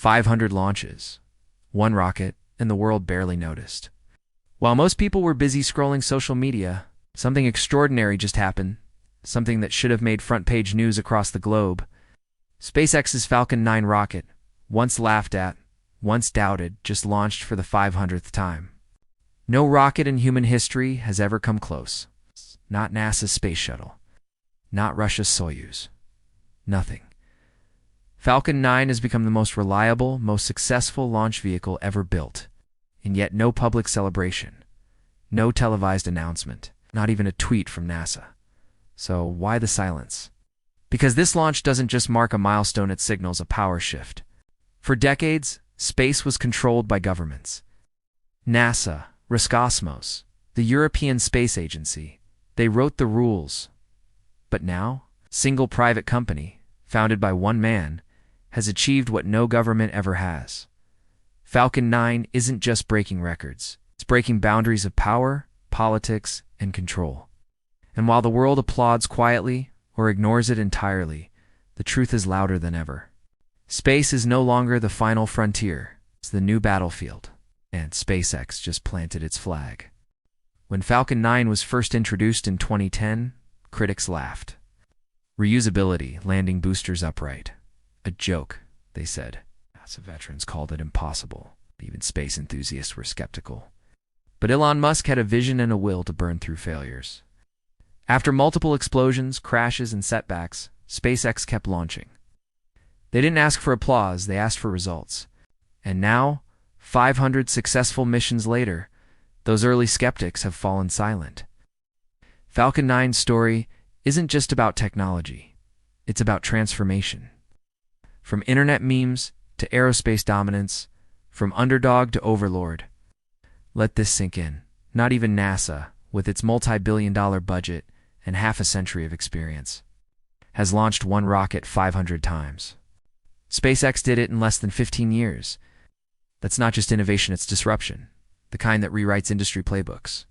500 launches, one rocket, and the world barely noticed. While most people were busy scrolling social media, something extraordinary just happened, something that should have made front-page news across the globe. SpaceX's Falcon 9 rocket, once laughed at, once doubted, just launched for the 500th time. No rocket in human history has ever come close. Not NASA's space shuttle. Not Russia's Soyuz. Nothing. Falcon 9 has become the most reliable, most successful launch vehicle ever built. And yet no public celebration. No televised announcement. Not even a tweet from NASA. So why the silence? Because this launch doesn't just mark a milestone, it signals a power shift. For decades, space was controlled by governments. NASA, Roscosmos, the European Space Agency, they wrote the rules. But now, a single private company, founded by one man, has achieved what no government ever has. Falcon 9 isn't just breaking records. It's breaking boundaries of power, politics, and control. And while the world applauds quietly or ignores it entirely, the truth is louder than ever. Space is no longer the final frontier. It's the new battlefield. And SpaceX just planted its flag. When Falcon 9 was first introduced in 2010, critics laughed. Reusability, landing boosters upright. A joke, they said. NASA veterans called it impossible. Even space enthusiasts were skeptical. But Elon Musk had a vision and a will to burn through failures. After multiple explosions, crashes, and setbacks, SpaceX kept launching. They didn't ask for applause, they asked for results. And now, 500 successful missions later, those early skeptics have fallen silent. Falcon 9's story isn't just about technology. It's about transformation. From internet memes to aerospace dominance, from underdog to overlord. Let this sink in. Not even NASA, with its multi-billion-dollar budget and half a century of experience, has launched one rocket 500 times. SpaceX did it in less than 15 years. That's not just innovation, it's disruption, the kind that rewrites industry playbooks.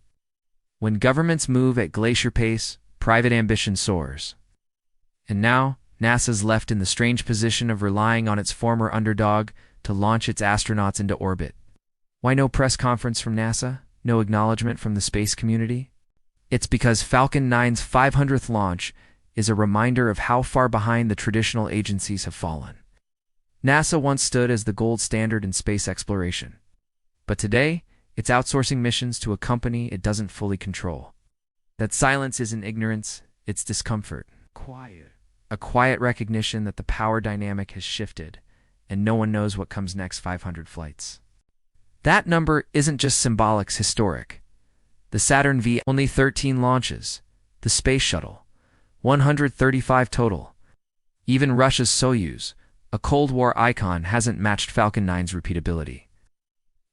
When governments move at glacier pace, private ambition soars. And now, NASA's left in the strange position of relying on its former underdog to launch its astronauts into orbit. Why no press conference from NASA? No acknowledgement from the space community? It's because Falcon 9's 500th launch is a reminder of how far behind the traditional agencies have fallen. NASA once stood as the gold standard in space exploration. But today, it's outsourcing missions to a company it doesn't fully control. That silence isn't ignorance, it's discomfort. A quiet recognition that the power dynamic has shifted, and no one knows what comes next 500 flights. That number isn't just symbolic, it's historic. The Saturn V, only 13 launches. The Space Shuttle, 135 total. Even Russia's Soyuz, a Cold War icon, hasn't matched Falcon 9's repeatability.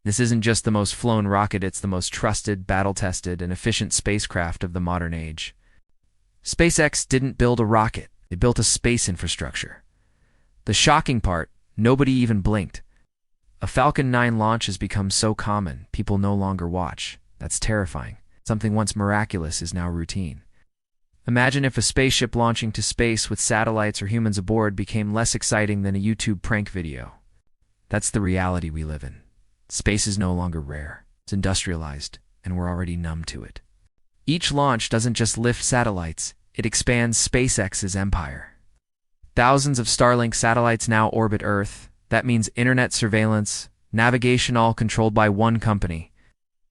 This isn't just the most flown rocket, it's the most trusted, battle-tested, and efficient spacecraft of the modern age. SpaceX didn't build a rocket, they built a space infrastructure. The shocking part, nobody even blinked. A Falcon 9 launch has become so common, people no longer watch. That's terrifying. Something once miraculous is now routine. Imagine if a spaceship launching to space with satellites or humans aboard became less exciting than a YouTube prank video. That's the reality we live in. Space is no longer rare. It's industrialized, and we're already numb to it. Each launch doesn't just lift satellites, it expands SpaceX's empire. Thousands of Starlink satellites now orbit Earth. That means internet surveillance, navigation, all controlled by one company.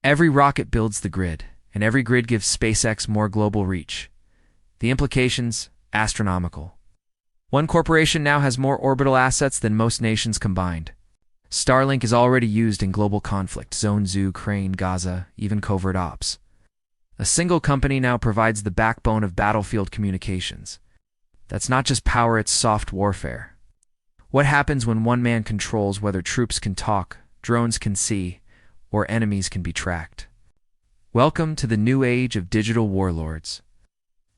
Every rocket builds the grid, and every grid gives SpaceX more global reach. The implications, astronomical. One corporation now has more orbital assets than most nations combined. Starlink is already used in global conflict zones, Ukraine, Gaza, even covert ops. A single company now provides the backbone of battlefield communications. That's not just power, it's soft warfare. What happens when one man controls whether troops can talk, drones can see, or enemies can be tracked? Welcome to the new age of digital warlords.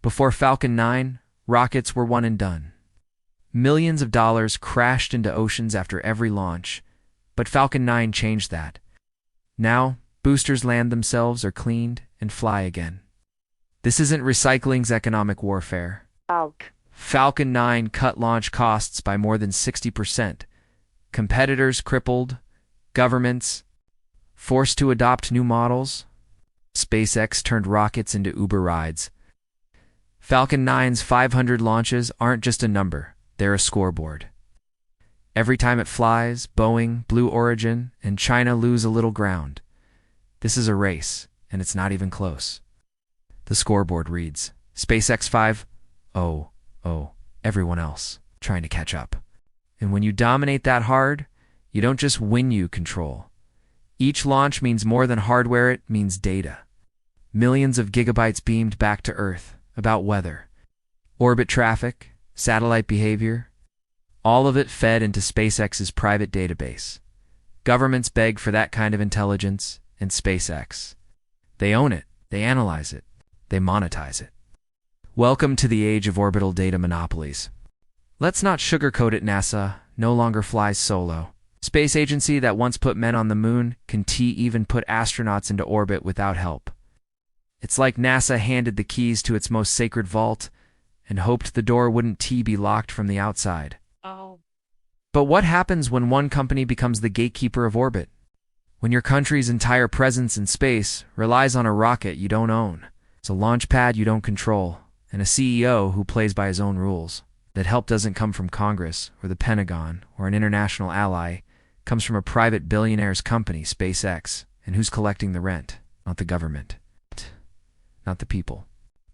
Before Falcon 9, rockets were one and done. Millions of dollars crashed into oceans after every launch, but Falcon 9 changed that. Now, boosters land themselves, are cleaned, and fly again. This isn't recycling's economic warfare. Falcon 9 cut launch costs by more than 60%, competitors crippled, governments forced to adopt new models. SpaceX turned rockets into Uber rides. Falcon 9's 500 launches aren't just a number, they're a scoreboard. Every time it flies, Boeing, Blue Origin, and China lose a little ground. This is a race, and it's not even close. The scoreboard reads, SpaceX 5, everyone else trying to catch up. And when you dominate that hard, you don't just win, you control. Each launch means more than hardware, it means data. Millions of gigabytes beamed back to Earth about weather, orbit traffic, satellite behavior, all of it fed into SpaceX's private database. Governments beg for that kind of intelligence, and SpaceX. They own it, they analyze it, they monetize it. Welcome to the age of orbital data monopolies. Let's not sugarcoat it. NASA no longer flies solo. Space agency that once put men on the moon can even put astronauts into orbit without help. It's like NASA handed the keys to its most sacred vault and hoped the door wouldn't be locked from the outside. But what happens when one company becomes the gatekeeper of orbit? When your country's entire presence in space relies on a rocket you don't own, it's a launch pad you don't control, and a CEO who plays by his own rules. That help doesn't come from Congress or the Pentagon or an international ally. It comes from a private billionaire's company, SpaceX, and who's collecting the rent? Not the government, not the people,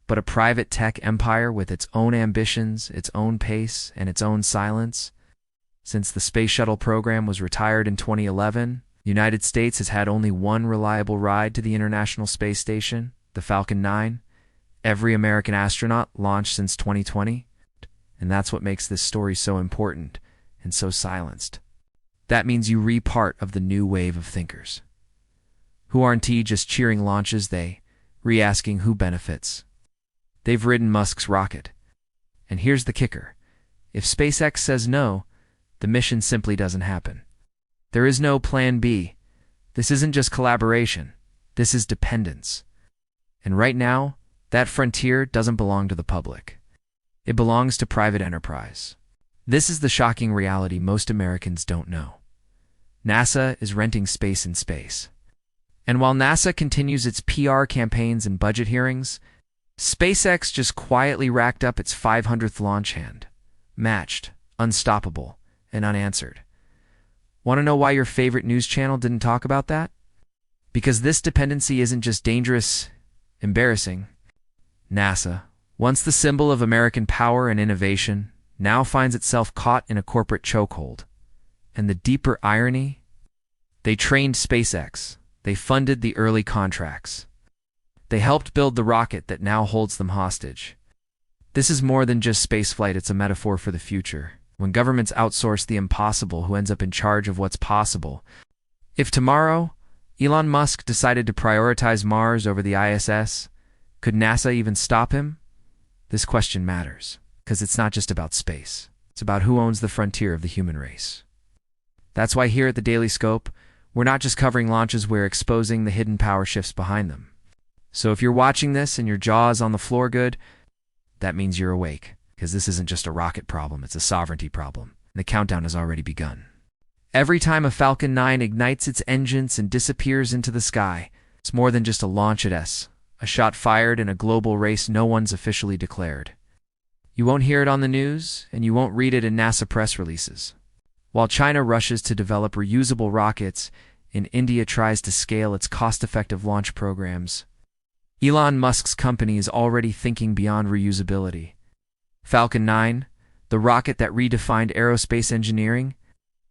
but a private tech empire with its own ambitions, its own pace, and its own silence. Since the Space Shuttle program was retired in 2011, the United States has had only one reliable ride to the International Space Station, the Falcon 9. Every American astronaut launched since 2020. And that's what makes this story so important and so silenced. That means you re-part of the new wave of thinkers, who aren't just cheering launches, they re-asking who benefits. They've ridden Musk's rocket. And here's the kicker. If SpaceX says no, the mission simply doesn't happen. There is no plan B. This isn't just collaboration. This is dependence. And right now, that frontier doesn't belong to the public. It belongs to private enterprise. This is the shocking reality most Americans don't know. NASA is renting space in space. And while NASA continues its PR campaigns and budget hearings, SpaceX just quietly racked up its 500th launch hand. Matched, unstoppable, and unanswered. Want to know why your favorite news channel didn't talk about that? Because this dependency isn't just dangerous, embarrassing. NASA, once the symbol of American power and innovation, now finds itself caught in a corporate chokehold. And the deeper irony? They trained SpaceX. They funded the early contracts. They helped build the rocket that now holds them hostage. This is more than just spaceflight, it's a metaphor for the future. When governments outsource the impossible, who ends up in charge of what's possible? If tomorrow, Elon Musk decided to prioritize Mars over the ISS, could NASA even stop him? This question matters, because it's not just about space. It's about who owns the frontier of the human race. That's why here at the Daily Scope, we're not just covering launches, we're exposing the hidden power shifts behind them. So if you're watching this and your jaw is on the floor good, that means you're awake, because this isn't just a rocket problem, it's a sovereignty problem. And the countdown has already begun. Every time a Falcon 9 ignites its engines and disappears into the sky, it's more than just a launch at a shot fired in a global race no one's officially declared. You won't hear it on the news, and you won't read it in NASA press releases. While China rushes to develop reusable rockets, and India tries to scale its cost-effective launch programs, Elon Musk's company is already thinking beyond reusability. Falcon 9, the rocket that redefined aerospace engineering,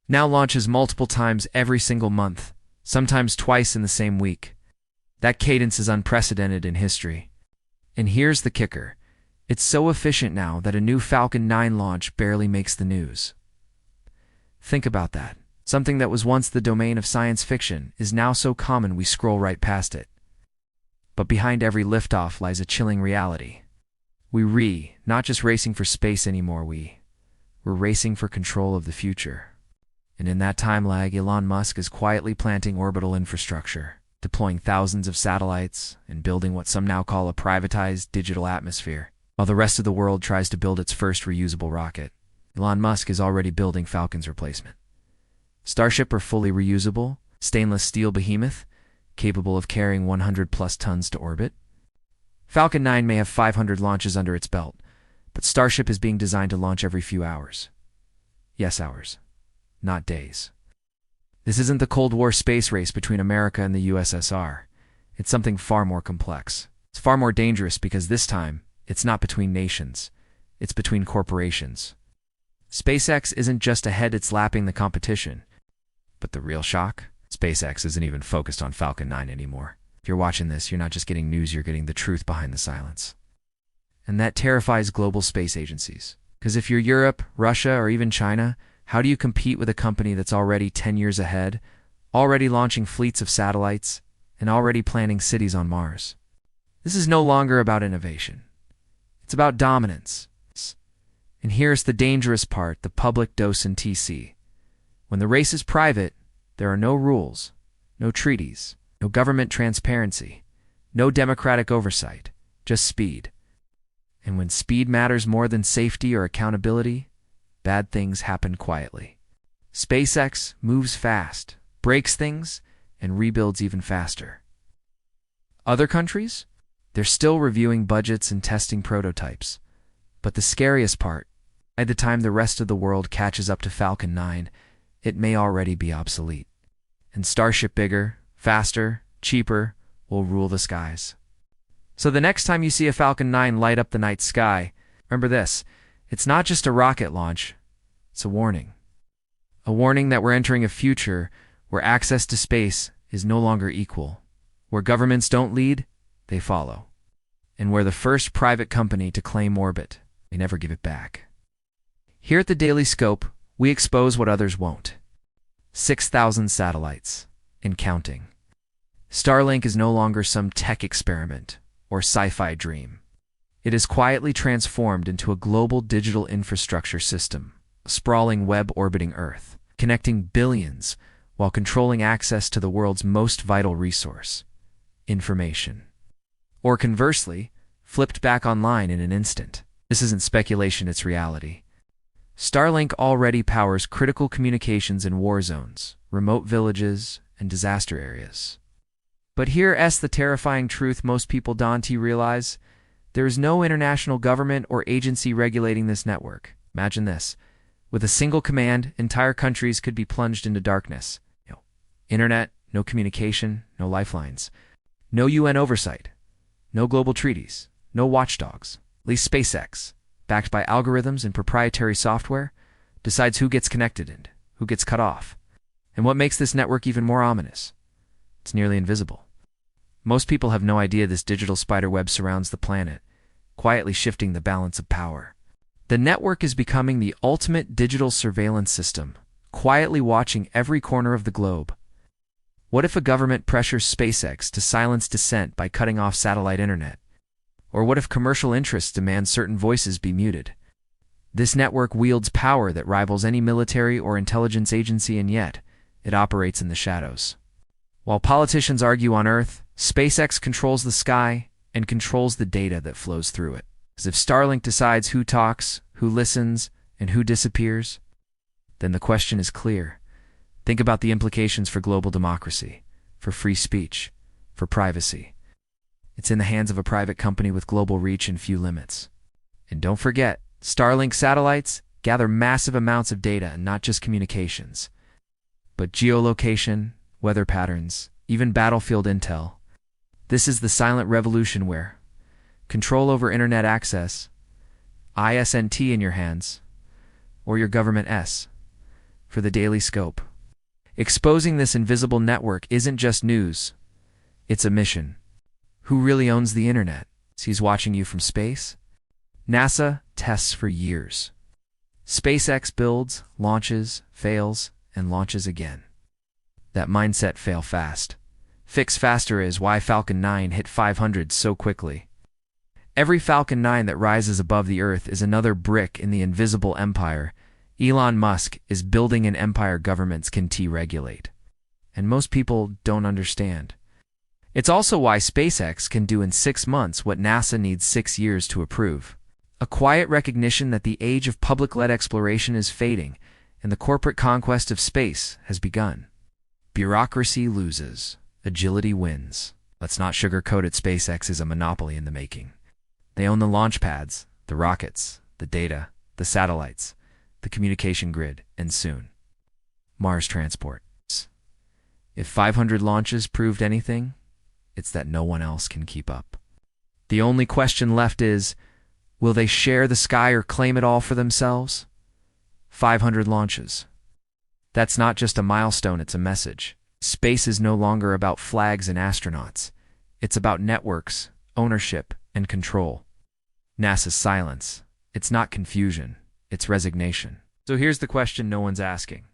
now launches multiple times every single month, sometimes twice in the same week. That cadence is unprecedented in history. And here's the kicker. It's so efficient now that a new Falcon 9 launch barely makes the news. Think about that. Something that was once the domain of science fiction is now so common we scroll right past it. But behind every liftoff lies a chilling reality. Not just racing for space anymore, we're racing for control of the future. And in that time lag, Elon Musk is quietly planting orbital infrastructure, deploying thousands of satellites, and building what some now call a privatized digital atmosphere, while the rest of the world tries to build its first reusable rocket. Elon Musk is already building Falcon's replacement. Starship are fully reusable, stainless steel behemoth, capable of carrying 100+ tons to orbit. Falcon 9 may have 500 launches under its belt, but Starship is being designed to launch every few hours. Yes, hours, not days. This isn't the Cold War space race between America and the USSR. It's something far more complex. It's far more dangerous because this time, it's not between nations. It's between corporations. SpaceX isn't just ahead, it's lapping the competition. But the real shock? SpaceX isn't even focused on Falcon 9 anymore. If you're watching this, you're not just getting news, you're getting the truth behind the silence. And that terrifies global space agencies. Because if you're Europe, Russia, or even China, how do you compete with a company that's already 10 years ahead, already launching fleets of satellites, and already planning cities on Mars? This is no longer about innovation. It's about dominance. And here's the dangerous part, the public dose in TC. When the race is private, there are no rules, no treaties, no government transparency, no democratic oversight, just speed. And when speed matters more than safety or accountability, bad things happen quietly. SpaceX moves fast, breaks things, and rebuilds even faster. Other countries? They're still reviewing budgets and testing prototypes. But the scariest part, by the time the rest of the world catches up to Falcon 9, it may already be obsolete. And Starship, bigger, faster, cheaper, will rule the skies. So the next time you see a Falcon 9 light up the night sky, remember this: it's not just a rocket launch, it's a warning. A warning that we're entering a future where access to space is no longer equal, where governments don't lead, they follow, and where the first private company to claim orbit may never give it back. Here at the Daily Scope, we expose what others won't. 6,000 satellites, and counting. Starlink is no longer some tech experiment or sci-fi dream. It is quietly transformed into a global digital infrastructure system, a sprawling web orbiting Earth, connecting billions while controlling access to the world's most vital resource, information. Or conversely, flipped back online in an instant. This isn't speculation, it's reality. Starlink already powers critical communications in war zones, remote villages, and disaster areas. But here's the terrifying truth most people don't realize. There is no international government or agency regulating this network. Imagine this. With a single command, entire countries could be plunged into darkness. Internet, no communication, no lifelines. No UN oversight. No global treaties. No watchdogs. At least SpaceX, backed by algorithms and proprietary software, decides who gets connected and who gets cut off. And what makes this network even more ominous? It's nearly invisible. Most people have no idea this digital spiderweb surrounds the planet, quietly shifting the balance of power. The network is becoming the ultimate digital surveillance system, quietly watching every corner of the globe. What if a government pressures SpaceX to silence dissent by cutting off satellite internet? Or what if commercial interests demand certain voices be muted? This network wields power that rivals any military or intelligence agency, and yet it operates in the shadows. While politicians argue on Earth, SpaceX controls the sky and controls the data that flows through it. As if Starlink decides who talks, who listens, and who disappears, then the question is clear. Think about the implications for global democracy, for free speech, for privacy. It's in the hands of a private company with global reach and few limits. And don't forget, Starlink satellites gather massive amounts of data, and not just communications, but geolocation, weather patterns, even battlefield intel. This is the silent revolution where control over internet access, ISNT in your hands, or your government S, for the Daily Scope. Exposing this invisible network isn't just news, it's a mission. Who really owns the internet? He's watching you from space? NASA tests for years. SpaceX builds, launches, fails, and launches again. That mindset, fail fast, fix faster, is why Falcon 9 hit 500 so quickly. Every Falcon 9 that rises above the Earth is another brick in the invisible empire. Elon Musk is building an empire governments can regulate. And most people don't understand. It's also why SpaceX can do in 6 months what NASA needs 6 years to approve. A quiet recognition that the age of public-led exploration is fading, and the corporate conquest of space has begun. Bureaucracy loses, agility wins. Let's not sugarcoat it, SpaceX is a monopoly in the making. They own the launch pads, the rockets, the data, the satellites, the communication grid, and soon, Mars transport. If 500 launches proved anything, it's that no one else can keep up. The only question left is, will they share the sky or claim it all for themselves? 500 launches. That's not just a milestone, it's a message. Space is no longer about flags and astronauts. It's about networks, ownership, and control. NASA's silence. It's not confusion, it's resignation. So here's the question no one's asking.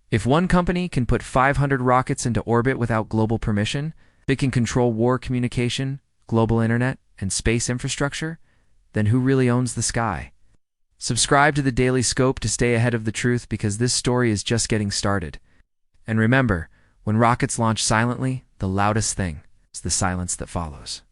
If one company can put 500 rockets into orbit without global permission, they can control war communication, global internet, and space infrastructure, then who really owns the sky? Subscribe to the Daily Scope to stay ahead of the truth, because this story is just getting started. And remember, when rockets launch silently, the loudest thing is the silence that follows.